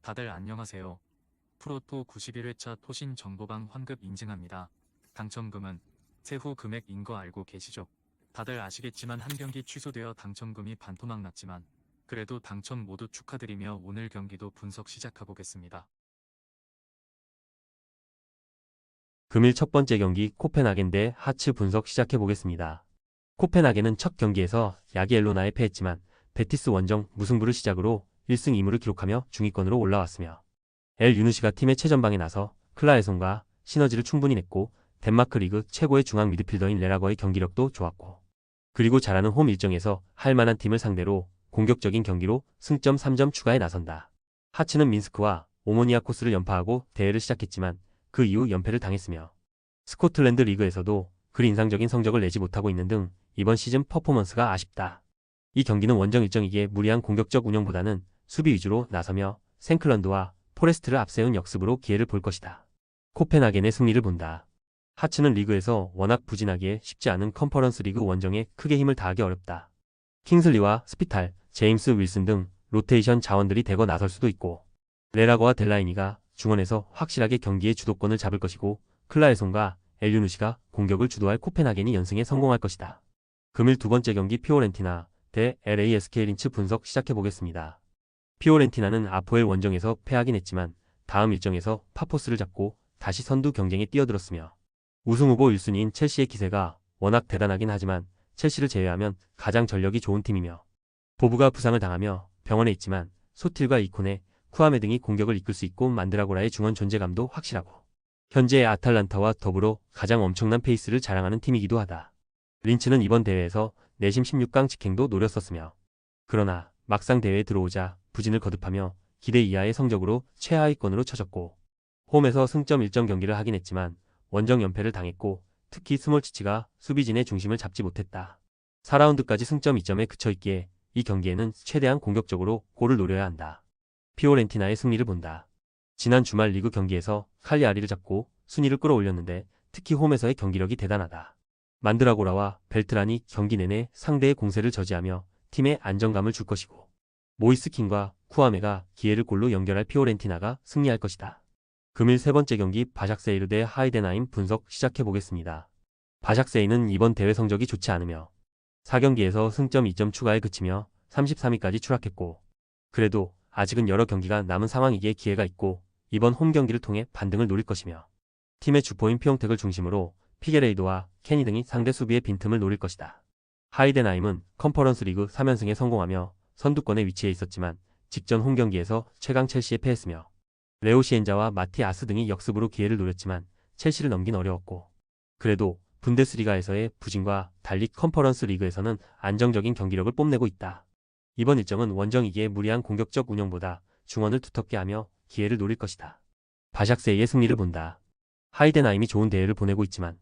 다들 안녕하세요. 프로토 91회차 토신 정보방 환급 인증합니다. 당첨금은 세후 금액인 거 알고 계시죠? 다들 아시겠지만 한 경기 취소되어 당첨금이 반토막 났지만 그래도 당첨 모두 축하드리며 오늘 경기도 분석 시작해보겠습니다. 금일 첫 번째 경기 코펜하겐 대 하츠 분석 시작해보겠습니다. 코펜하겐은 첫 경기에서 야기엘로나에 패했지만 베티스 원정 무승부를 시작으로 1승 2무를 기록하며 중위권으로 올라왔으며 엘 유누시가 팀의 최전방에 나서 클라에손과 시너지를 충분히 냈고 덴마크 리그 최고의 중앙 미드필더인 레라거의 경기력도 좋았고 그리고 잘하는 홈 일정에서 할만한 팀을 상대로 공격적인 경기로 승점 3점 추가에 나선다. 하츠는 민스크와 오모니아코스를 연파하고 대회를 시작했지만 그 이후 연패를 당했으며 스코틀랜드 리그에서도 그리 인상적인 성적을 내지 못하고 있는 등 이번 시즌 퍼포먼스가 아쉽다. 이 경기는 원정 일정이기에 무리한 공격적 운영보다는 수비 위주로 나서며 생클런드와 포레스트를 앞세운 역습으로 기회를 볼 것이다. 코펜하겐의 승리를 본다. 하츠는 리그에서 워낙 부진하기에 쉽지 않은 컨퍼런스 리그 원정에 크게 힘을 다하기 어렵다. 킹슬리와 스피탈, 제임스 윌슨 등 로테이션 자원들이 대거 나설 수도 있고 레라거와 델라이니가 중원에서 확실하게 경기의 주도권을 잡을 것이고 클라에손과 엘유누시가 공격을 주도할 코펜하겐이 연승에 성공할 것이다. 금일 두 번째 경기 피오렌티나 대 LASK 린츠 분석 시작해보겠습니다. 피오렌티나는 아포엘 원정에서 패하긴 했지만 다음 일정에서 파포스를 잡고 다시 선두 경쟁에 뛰어들었으며 우승 후보 1순위인 첼시의 기세가 워낙 대단하긴 하지만 첼시를 제외하면 가장 전력이 좋은 팀이며 보부가 부상을 당하며 병원에 있지만 소틸과 이코네, 쿠아메 등이 공격을 이끌 수 있고 만드라고라의 중원 존재감도 확실하고 현재 아탈란타와 더불어 가장 엄청난 페이스를 자랑하는 팀이기도 하다. 린츠는 이번 대회에서 내심 16강 직행도 노렸었으며 그러나 막상 대회에 들어오자 부진을 거듭하며 기대 이하의 성적으로 최하위권으로 쳐졌고 홈에서 승점 1점 경기를 하긴 했지만 원정 연패를 당했고 특히 스몰치치가 수비진의 중심을 잡지 못했다. 4라운드까지 승점 2점에 그쳐있기에 이 경기에는 최대한 공격적으로 골을 노려야 한다. 피오렌티나의 승리를 본다. 지난 주말 리그 경기에서 칼리아리를 잡고 순위를 끌어올렸는데 특히 홈에서의 경기력이 대단하다. 만드라고라와 벨트란이 경기 내내 상대의 공세를 저지하며 팀에 안정감을 줄 것이고 모이스킨과 쿠아메가 기회를 골로 연결할 피오렌티나가 승리할 것이다. 금일 세 번째 경기 바샥세이르 대 하이덴하임 분석 시작해보겠습니다. 바샥세이는 이번 대회 성적이 좋지 않으며 4경기에서 승점 2점 추가에 그치며 33위까지 추락했고 그래도 아직은 여러 경기가 남은 상황이기에 기회가 있고 이번 홈 경기를 통해 반등을 노릴 것이며 팀의 주포인 피용택을 중심으로 피게레이도와 케니 등이 상대 수비의 빈틈을 노릴 것이다. 하이덴하임은 컨퍼런스 리그 3연승에 성공하며 선두권에 위치해 있었지만 직전 홈 경기에서 최강 첼시에 패했으며 레오 시엔자와 마티아스 등이 역습으로 기회를 노렸지만 첼시를 넘긴 어려웠고 그래도 분데스리가에서의 부진과 달리 컨퍼런스 리그에서는 안정적인 경기력을 뽐내고 있다. 이번 일정은 원정이기에 무리한 공격적 운영보다 중원을 두텁게 하며 기회를 노릴 것이다. 바샥세이의 승리를 본다. 하이덴하임이 좋은 대회를 보내고 있지만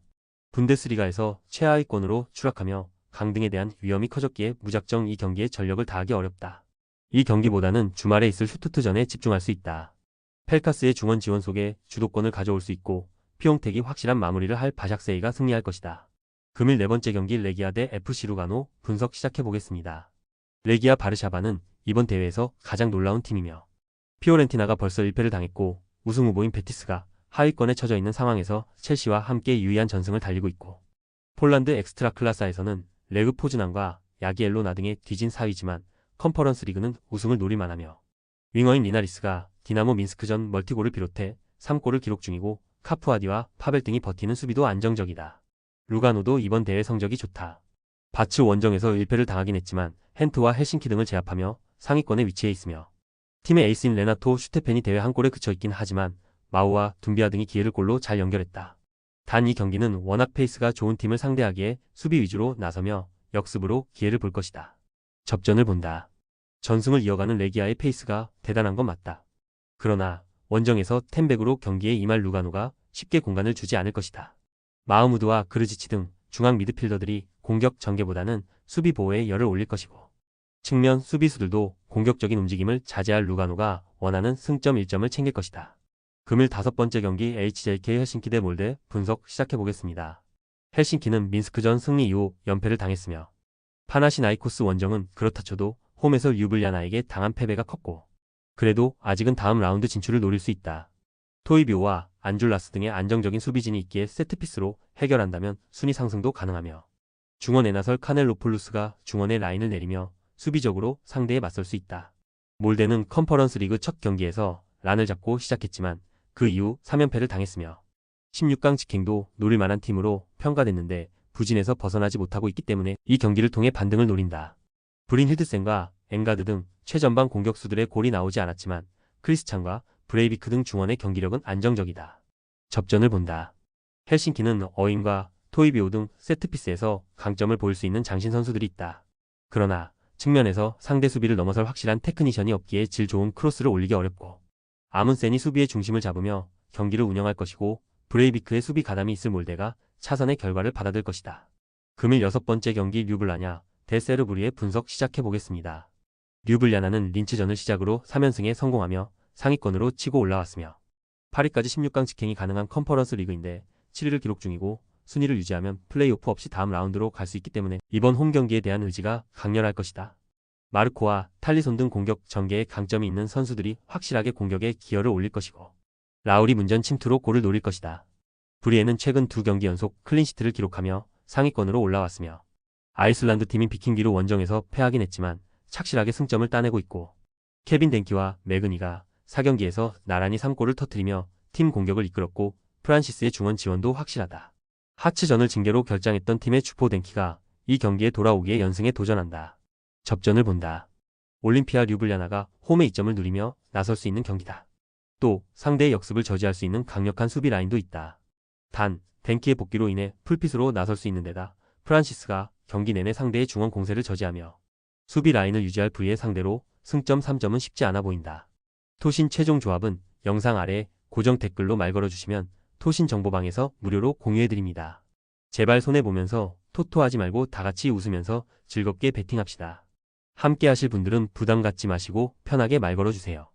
분데스리가에서 최하위권으로 추락하며 강등에 대한 위험이 커졌기에 무작정 이 경기에 전력을 다하기 어렵다. 이 경기보다는 주말에 있을 슈투트전에 집중할 수 있다. 펠카스의 중원 지원 속에 주도권을 가져올 수 있고 피용택이 확실한 마무리를 할 바샥세이가 승리할 것이다. 금일 네 번째 경기 레기아 대 FC 루가노 분석 시작해보겠습니다. 레기아 바르샤바는 이번 대회에서 가장 놀라운 팀이며 피오렌티나가 벌써 1패를 당했고 우승 후보인 베티스가 하위권에 처져 있는 상황에서 첼시와 함께 유의한 전승을 달리고 있고 폴란드 엑스트라클라사에서는 레그 포즈난과 야기엘로나 등의 뒤진 4위지만 컨퍼런스 리그는 우승을 노릴만하며 윙어인 리나리스가 디나모 민스크전 멀티골을 비롯해 3골을 기록 중이고 카푸아디와 파벨 등이 버티는 수비도 안정적이다. 루가노도 이번 대회 성적이 좋다. 바츠 원정에서 1패를 당하긴 했지만 헨트와 헬싱키 등을 제압하며 상위권에 위치해 있으며 팀의 에이스인 레나토 슈테펜이 대회 한 골에 그쳐있긴 하지만 마우와 둠비아 등이 기회를 골로 잘 연결했다. 단 이 경기는 워낙 페이스가 좋은 팀을 상대하기에 수비 위주로 나서며 역습으로 기회를 볼 것이다. 접전을 본다. 전승을 이어가는 레기아의 페이스가 대단한 건 맞다. 그러나 원정에서 텐백으로 경기에 임할 루가노가 쉽게 공간을 주지 않을 것이다. 마흐무드와 그르지치 등 중앙 미드필더들이 공격 전개보다는 수비 보호에 열을 올릴 것이고 측면 수비수들도 공격적인 움직임을 자제할 루가노가 원하는 승점 1점을 챙길 것이다. 금일 다섯 번째 경기 HJK 헬싱키 대 몰데 분석 시작해보겠습니다. 헬싱키는 민스크전 승리 이후 연패를 당했으며 파나시나이코스 원정은 그렇다 쳐도 홈에서 류블리아나에게 당한 패배가 컸고 그래도 아직은 다음 라운드 진출을 노릴 수 있다. 토이비오와 안줄라스 등의 안정적인 수비진이 있기에 세트피스로 해결한다면 순위 상승도 가능하며 중원에 나설 카넬로폴루스가 중원의 라인을 내리며 수비적으로 상대에 맞설 수 있다. 몰데는 컨퍼런스 리그 첫 경기에서 란을 잡고 시작했지만 그 이후 3연패를 당했으며 16강 직행도 노릴 만한 팀으로 평가됐는데 부진에서 벗어나지 못하고 있기 때문에 이 경기를 통해 반등을 노린다. 브린 힐드센과 엥가드 등 최전방 공격수들의 골이 나오지 않았지만 크리스찬과 브레이비크 등 중원의 경기력은 안정적이다. 접전을 본다. 헬싱키는 어인과 토이비오 등 세트피스에서 강점을 보일 수 있는 장신 선수들이 있다. 그러나 측면에서 상대 수비를 넘어설 확실한 테크니션이 없기에 질 좋은 크로스를 올리기 어렵고 아문센이 수비의 중심을 잡으며 경기를 운영할 것이고 브레이비크의 수비 가담이 있을 몰데가 차선의 결과를 받아들 것이다. 금일 6번째 경기 류블라냐 대 세르브리의 분석 시작해보겠습니다. 류블야나는 린츠전을 시작으로 3연승에 성공하며 상위권으로 치고 올라왔으며 8위까지 16강 직행이 가능한 컨퍼런스 리그인데 7위를 기록 중이고 순위를 유지하면 플레이오프 없이 다음 라운드로 갈 수 있기 때문에 이번 홈 경기에 대한 의지가 강렬할 것이다. 마르코와 탈리손 등 공격 전개에 강점이 있는 선수들이 확실하게 공격에 기여를 올릴 것이고 라울이 문전 침투로 골을 노릴 것이다. 브리에는 최근 2경기 연속 클린시트를 기록하며 상위권으로 올라왔으며 아이슬란드 팀인 비킹기로 원정에서 패하긴 했지만 착실하게 승점을 따내고 있고 케빈 덴키와 매그니가 4경기에서 나란히 3골을 터뜨리며 팀 공격을 이끌었고 프란시스의 중원 지원도 확실하다. 하츠전을 징계로 결장했던 팀의 주포 덴키가 이 경기에 돌아오기에 연승에 도전한다. 접전을 본다. 올림피아 류블야나가 홈의 이점을 누리며 나설 수 있는 경기다. 또 상대의 역습을 저지할 수 있는 강력한 수비 라인도 있다. 단 덴키의 복귀로 인해 풀핏으로 나설 수 있는 데다 프란시스가 경기 내내 상대의 중원 공세를 저지하며 수비 라인을 유지할 브리의 상대로 승점 3점은 쉽지 않아 보인다. 토신 최종 조합은 영상 아래 고정 댓글로 말 걸어주시면 토신 정보방에서 무료로 공유해드립니다. 제발 손해보면서 토토하지 말고 다같이 웃으면서 즐겁게 베팅합시다. 함께 하실 분들은 부담 갖지 마시고 편하게 말 걸어주세요.